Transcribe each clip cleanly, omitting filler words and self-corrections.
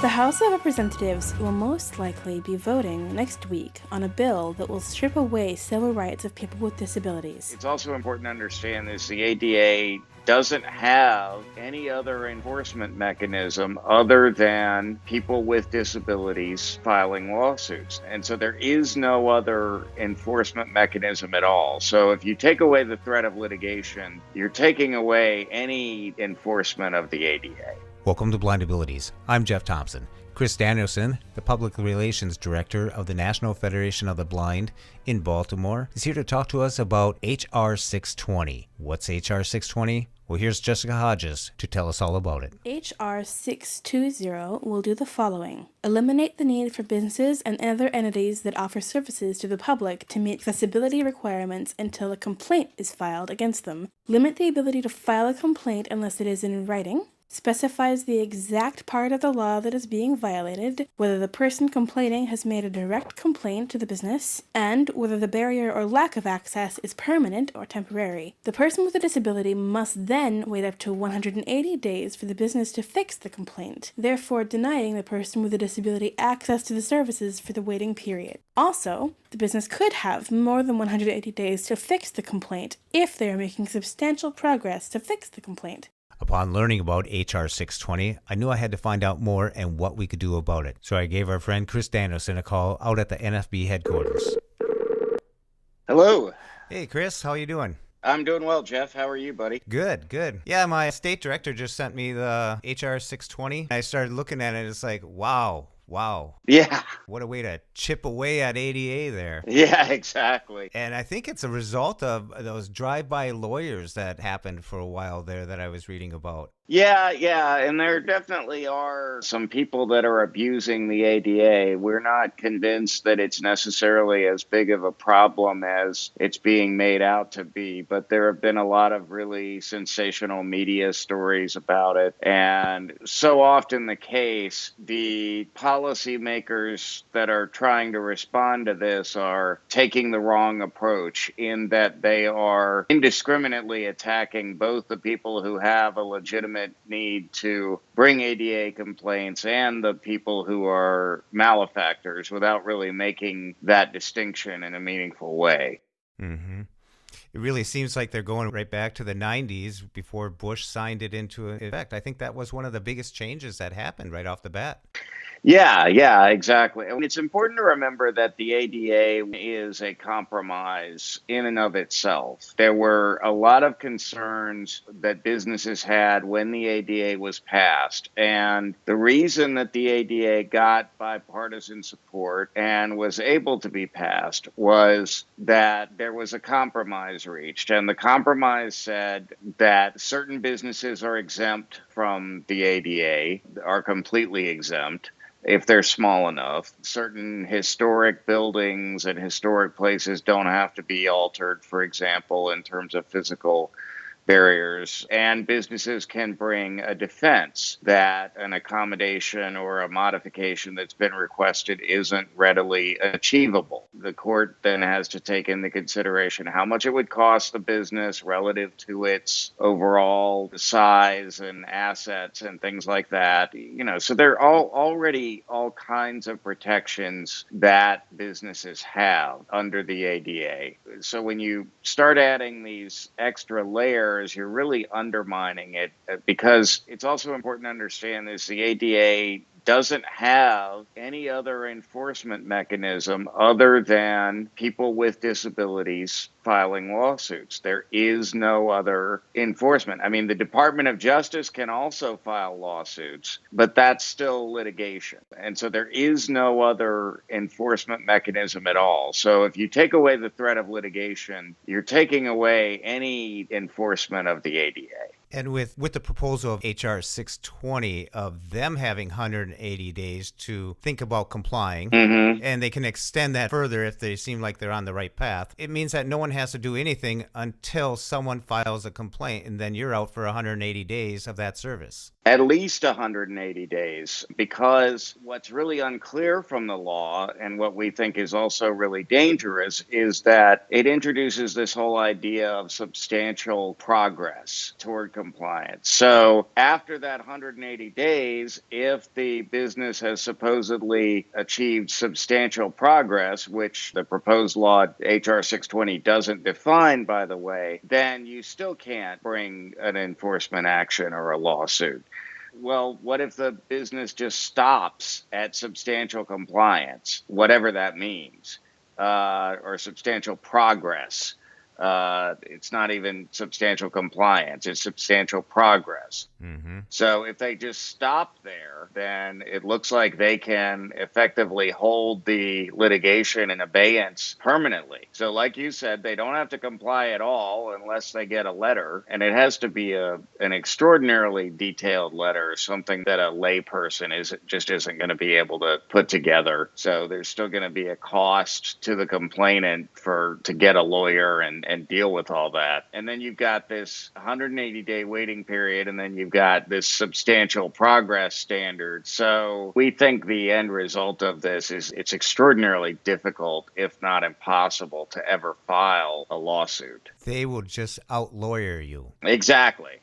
The House of Representatives will most likely be voting next week on a bill that will strip away civil rights of people with disabilities. It's also important to understand this: the ADA doesn't have any other enforcement mechanism other than people with disabilities filing lawsuits. And so there is no other enforcement mechanism at all. So if you take away the threat of litigation, you're taking away any enforcement of the ADA. Welcome to Blind Abilities. I'm Jeff Thompson. Chris Danielson, the Public Relations Director of the National Federation of the Blind in Baltimore, is here to talk to us about HR620. What's HR620? Well, here's Jessica Hodges to tell us all about it. HR620 will do the following. Eliminate the need for businesses and other entities that offer services to the public to meet accessibility requirements until a complaint is filed against them. Limit the ability to file a complaint unless it is in writing. Specifies the exact part of the law that is being violated, whether the person complaining has made a direct complaint to the business, and whether the barrier or lack of access is permanent or temporary. The person with a disability must then wait up to 180 days for the business to fix the complaint, therefore denying the person with a disability access to the services for the waiting period. Also, the business could have more than 180 days to fix the complaint if they are making substantial progress to fix the complaint. Upon learning about HR 620, I knew I had to find out more and what we could do about it. So I gave our friend Chris Danielson a call out at the NFB headquarters. Hello. Hey, Chris, how you doing? I'm doing well, Jeff. How are you, buddy? Good, good. Yeah, my state director just sent me the HR 620. I started looking at it. It's like, wow. Yeah. What a way to chip away at ADA there. Yeah, exactly. And I think it's a result of those drive-by lawyers that happened for a while there that I was reading about. Yeah, and there definitely are some people that are abusing the ADA. We're not convinced that it's necessarily as big of a problem as it's being made out to be, but there have been a lot of really sensational media stories about it. And so often the case, the policymakers that are trying to respond to this are taking the wrong approach in that they are indiscriminately attacking both the people who have a legitimate need to bring ADA complaints and the people who are malefactors without really making that distinction in a meaningful way. Mm-hmm. It really seems like they're going right back to the 90s before Bush signed it into effect. I think that was one of the biggest changes that happened right off the bat. Yeah, exactly. And it's important to remember that the ADA is a compromise in and of itself. There were a lot of concerns that businesses had when the ADA was passed. And the reason that the ADA got bipartisan support and was able to be passed was that there was a compromise reached. And the compromise said that certain businesses are exempt from the ADA, are completely exempt if they're small enough. Certain historic buildings and historic places don't have to be altered, for example, in terms of physical barriers, and businesses can bring a defense that an accommodation or a modification that's been requested isn't readily achievable. The court then has to take into consideration how much it would cost the business relative to its overall size and assets and things like that. So there are already all kinds of protections that businesses have under the ADA. So when you start adding these extra layers, you're really undermining it, because it's also important to understand this: the ADA doesn't have any other enforcement mechanism other than people with disabilities filing lawsuits. There is no other enforcement. I mean, the Department of Justice can also file lawsuits, but that's still litigation. And so there is no other enforcement mechanism at all. So if you take away the threat of litigation, you're taking away any enforcement of the ADA. And with the proposal of HR 620 of them having 180 days to think about complying, and they can extend that further if they seem like they're on the right path, it means that no one has to do anything until someone files a complaint, and then you're out for 180 days of that service. At least 180 days, because what's really unclear from the law, and what we think is also really dangerous, is that it introduces this whole idea of substantial progress toward compliance. So after that 180 days, if the business has supposedly achieved substantial progress, which the proposed law HR620 doesn't define, by the way, then you still can't bring an enforcement action or a lawsuit. Well, what if the business just stops at substantial compliance, whatever that means, or substantial progress? It's not even substantial compliance, it's substantial progress. Mm-hmm. So if they just stop there, then it looks like they can effectively hold the litigation in abeyance permanently. So like you said, they don't have to comply at all unless they get a letter. And it has to be an extraordinarily detailed letter, something that a layperson isn't going to be able to put together. So there's still going to be a cost to the complainant to get a lawyer and deal with all that. And then you've got this 180-day waiting period, and then you've got this substantial progress standard. So we think the end result of this is it's extraordinarily difficult, if not impossible, to ever file a lawsuit. They will just out-lawyer you. Exactly.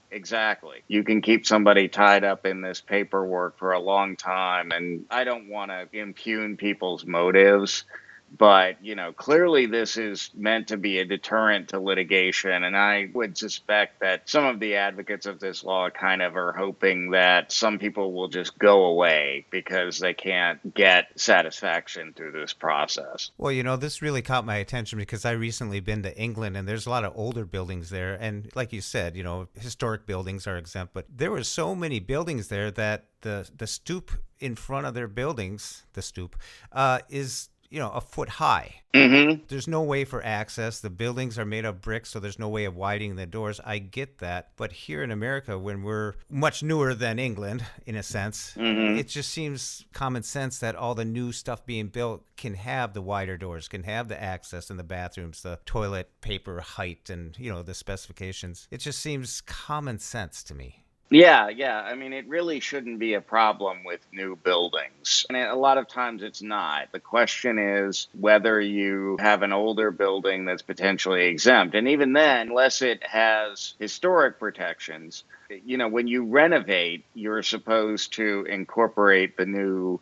You can keep somebody tied up in this paperwork for a long time, and I don't want to impugn people's motives. But, clearly this is meant to be a deterrent to litigation. And I would suspect that some of the advocates of this law kind of are hoping that some people will just go away because they can't get satisfaction through this process. Well, this really caught my attention because I recently been to England, and there's a lot of older buildings there. And like you said, historic buildings are exempt. But there were so many buildings there that the stoop in front of their buildings, is a foot high. Mm-hmm. There's no way for access. The buildings are made of bricks, so there's no way of widening the doors. I get that. But here in America, when we're much newer than England, in a sense, it just seems common sense that all the new stuff being built can have the wider doors, can have the access in the bathrooms, the toilet paper height, and, the specifications. It just seems common sense to me. Yeah. I mean, it really shouldn't be a problem with new buildings. And a lot of times it's not. The question is whether you have an older building that's potentially exempt. And even then, unless it has historic protections, when you renovate, you're supposed to incorporate the new,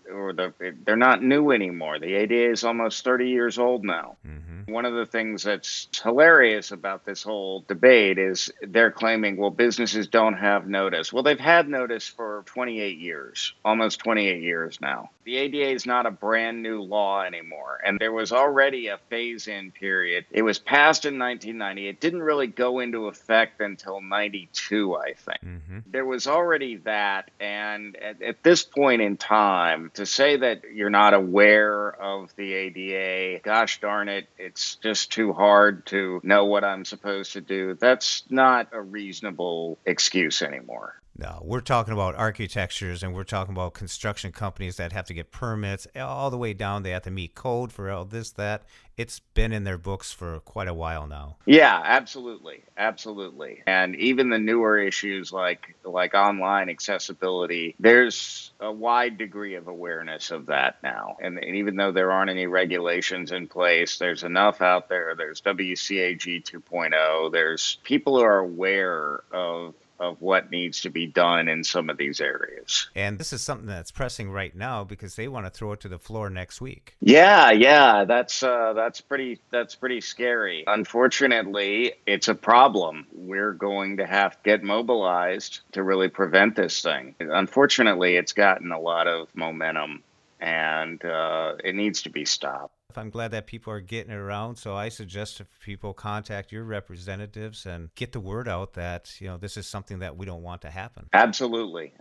they're not new anymore. The ADA is almost 30 years old now. Mm-hmm. One of the things that's hilarious about this whole debate is they're claiming, well, businesses don't have notice. Well, they've had notice for 28 years, almost 28 years now. The ADA is not a brand new law anymore. And there was already a phase-in period. It was passed in 1990. It didn't really go into effect until 92, I think. Mm-hmm. There was already that. And at this point in time, to say that you're not aware of the ADA, gosh darn it, it's just too hard to know what I'm supposed to do. That's not a reasonable excuse anymore. No, we're talking about architectures, and we're talking about construction companies that have to get permits all the way down. They have to meet code for all this, that. It's been in their books for quite a while now. Yeah, absolutely. And even the newer issues like online accessibility, there's a wide degree of awareness of that now. And even though there aren't any regulations in place, there's enough out there. There's WCAG 2.0. There's people who are aware of what needs to be done in some of these areas. And this is something that's pressing right now because they want to throw it to the floor next week. Yeah, that's pretty scary. Unfortunately, it's a problem. We're going to have to get mobilized to really prevent this thing. Unfortunately, it's gotten a lot of momentum, and it needs to be stopped. I'm glad that people are getting it around, so I suggest that people contact your representatives and get the word out that, this is something that we don't want to happen. Absolutely.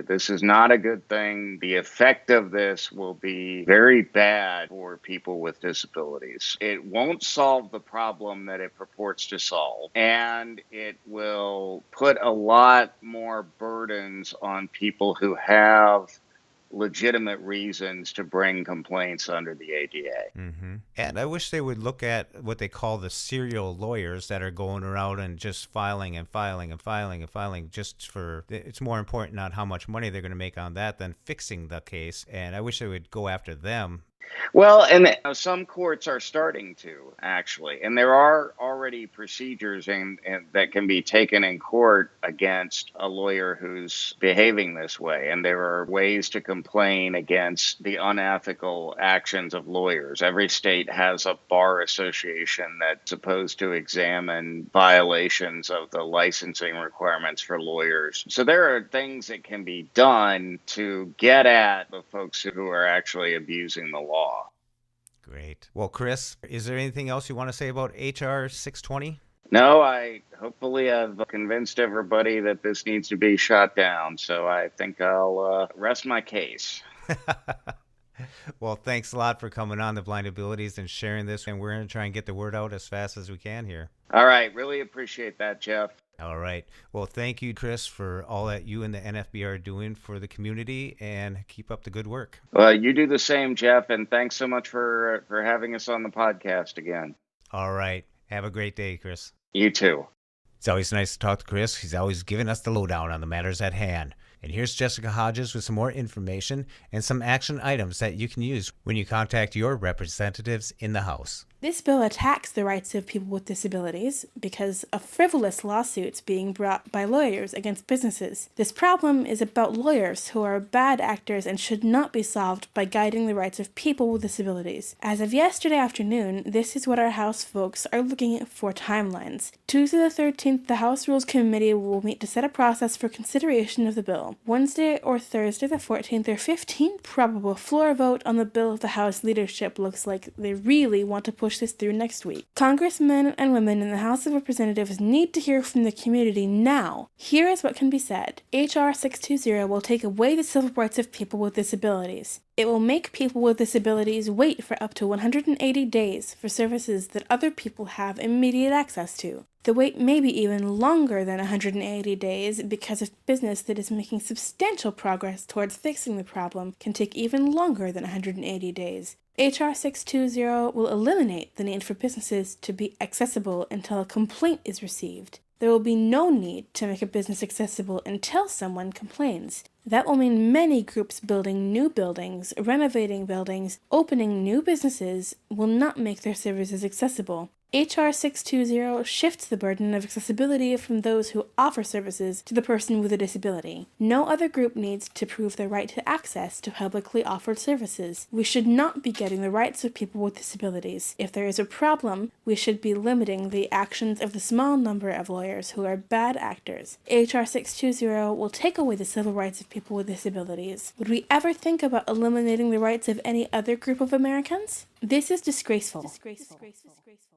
This is not a good thing. The effect of this will be very bad for people with disabilities. It won't solve the problem that it purports to solve, and it will put a lot more burdens on people who have legitimate reasons to bring complaints under the ADA. Mm-hmm. And I wish they would look at what they call the serial lawyers that are going around and just filing just for, it's more important not how much money they're going to make on that than fixing the case. And I wish they would go after them. Well, and some courts are starting to actually, and there are already procedures and that can be taken in court against a lawyer who's behaving this way. And there are ways to complain against the unethical actions of lawyers. Every state has a bar association that's supposed to examine violations of the licensing requirements for lawyers. So there are things that can be done to get at the folks who are actually abusing the law. Great. Well, Chris, is there anything else you want to say about HR 620? No, I hopefully have convinced everybody that this needs to be shot down. So I think I'll rest my case. Well, thanks a lot for coming on the Blind Abilities and sharing this. And we're going to try and get the word out as fast as we can here. All right. Really appreciate that, Jeff. All right. Well, thank you, Chris, for all that you and the NFB are doing for the community, and keep up the good work. Well, you do the same, Jeff, and thanks so much for having us on the podcast again. All right. Have a great day, Chris. You too. It's always nice to talk to Chris. He's always giving us the lowdown on the matters at hand. And here's Jessica Hodges with some more information and some action items that you can use when you contact your representatives in the House. This bill attacks the rights of people with disabilities because of frivolous lawsuits being brought by lawyers against businesses. This problem is about lawyers who are bad actors and should not be solved by guiding the rights of people with disabilities. As of yesterday afternoon, this is what our House folks are looking for timelines. Tuesday the 13th, the House Rules Committee will meet to set a process for consideration of the bill. Wednesday or Thursday the 14th or 15th, probable floor vote on the bill if the House leadership looks like they really want to push this through next week. Congressmen and women in the House of Representatives need to hear from the community now. Here is what can be said. HR 620 will take away the civil rights of people with disabilities. It will make people with disabilities wait for up to 180 days for services that other people have immediate access to. The wait may be even longer than 180 days because a business that is making substantial progress towards fixing the problem can take even longer than 180 days. HR 620 will eliminate the need for businesses to be accessible until a complaint is received. There will be no need to make a business accessible until someone complains. That will mean many groups building new buildings, renovating buildings, opening new businesses will not make their services accessible. HR 620 shifts the burden of accessibility from those who offer services to the person with a disability. No other group needs to prove their right to access to publicly offered services. We should not be getting the rights of people with disabilities. If there is a problem, we should be limiting the actions of the small number of lawyers who are bad actors. HR 620 will take away the civil rights of people with disabilities. Would we ever think about eliminating the rights of any other group of Americans? This is disgraceful.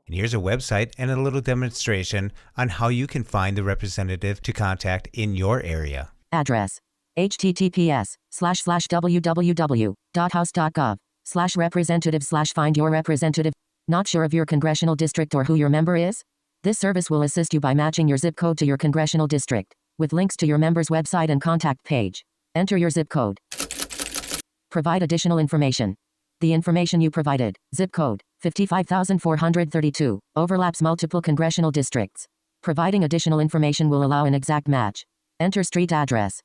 And here's a website and a little demonstration on how you can find the representative to contact in your area. Address: https://www.house.gov/representative/find-your-representative. Not sure of your congressional district or who your member is? This service will assist you by matching your zip code to your congressional district, with links to your member's website and contact page. Enter your zip code. Provide additional information. The information you provided, zip code 55,432, overlaps multiple congressional districts. Providing additional information will allow an exact match. Enter street address.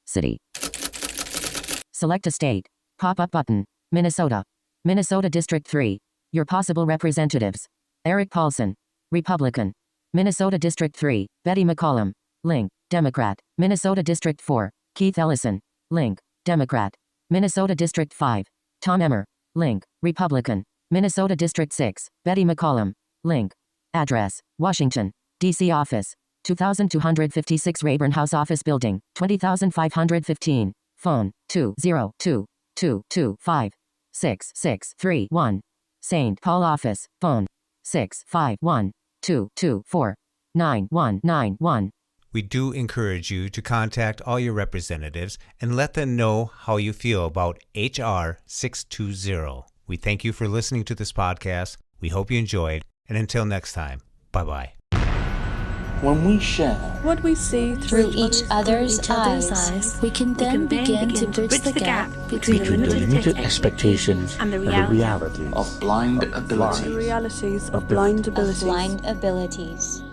City. Select a state. Pop-up button. Minnesota. Minnesota District 3. Your possible representatives. Eric Paulson, Republican. Minnesota District 3, Betty McCollum. Link, Democrat. Minnesota District 4, Keith Ellison. Link, Democrat. Minnesota District 5, Tom Emmer. Link, Republican. Minnesota District 6, Betty McCollum. Link. Address, Washington, D.C. Office, 2256 Rayburn House Office Building, 20515. Phone, 202-225-6631. St. Paul Office, phone, 651-224-9191. We do encourage you to contact all your representatives and let them know how you feel about HR 620. We thank you for listening to this podcast. We hope you enjoyed. And until next time, bye-bye. When we share what we see through each other's eyes, we can then begin to bridge the gap between the limited expectations and the realities of blind abilities. The realities of blind abilities.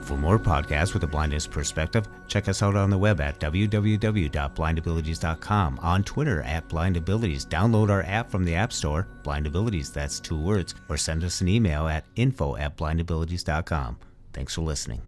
For more podcasts with a blindness perspective, check us out on the web at www.blindabilities.com, on Twitter at blindabilities. Download our app from the App Store, blindabilities, that's 2 words, or send us an email at info@blindabilities.com. Thanks for listening.